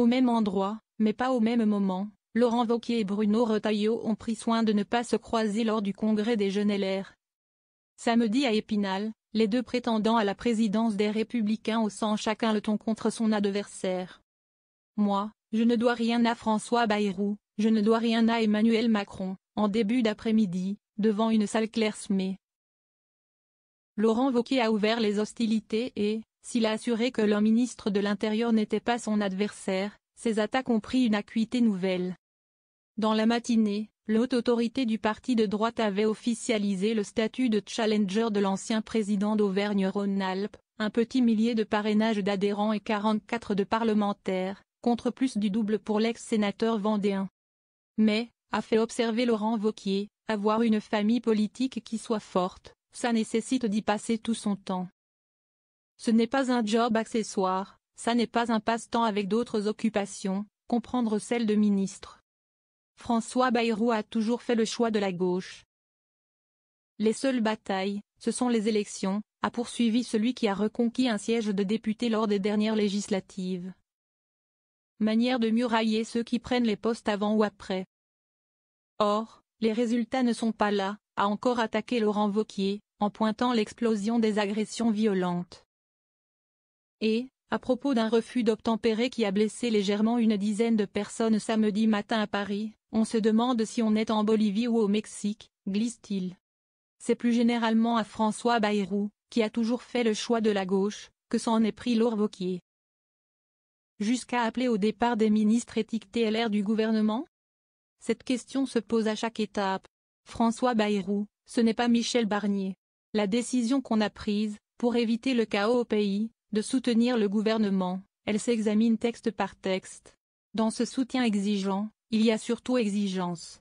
Au même endroit, mais pas au même moment, Laurent Wauquiez et Bruno Retailleau ont pris soin de ne pas se croiser lors du congrès des Jeunes LR. Samedi à Épinal, les deux prétendants à la présidence des Républicains haussant chacun le ton contre son adversaire. Moi, je ne dois rien à François Bayrou, je ne dois rien à Emmanuel Macron, en début d'après-midi, devant une salle clairsemée. Laurent Wauquiez a ouvert les hostilités et, s'il a assuré que le ministre de l'Intérieur n'était pas son adversaire, ses attaques ont pris une acuité nouvelle. Dans la matinée, la haute autorité du parti de droite avait officialisé le statut de challenger de l'ancien président d'Auvergne-Rhône-Alpes, un petit millier de parrainages d'adhérents et 44 de parlementaires, contre plus du double pour l'ex-sénateur vendéen. Mais, a fait observer Laurent Wauquiez, avoir une famille politique qui soit forte, ça nécessite d'y passer tout son temps. Ce n'est pas un job accessoire, ça n'est pas un passe-temps avec d'autres occupations, comprendre celle de ministre. François Bayrou a toujours fait le choix de la gauche. Les seules batailles, ce sont les élections, a poursuivi celui qui a reconquis un siège de député lors des dernières législatives. Manière de mieux railler ceux qui prennent les postes avant ou après. Or, les résultats ne sont pas là, a encore attaqué Laurent Wauquiez, en pointant l'explosion des agressions violentes. Et, à propos d'un refus d'obtempérer qui a blessé légèrement une dizaine de personnes samedi matin à Paris, on se demande si on est en Bolivie ou au Mexique, glisse-t-il. C'est plus généralement à François Bayrou, qui a toujours fait le choix de la gauche, que s'en est pris Laurent Wauquiez. Jusqu'à appeler au départ des ministres étiquetés LR du gouvernement? Cette question se pose à chaque étape. François Bayrou, ce n'est pas Michel Barnier. La décision qu'on a prise, pour éviter le chaos au pays, de soutenir le gouvernement, elle s'examine texte par texte. Dans ce soutien exigeant, il y a surtout exigence.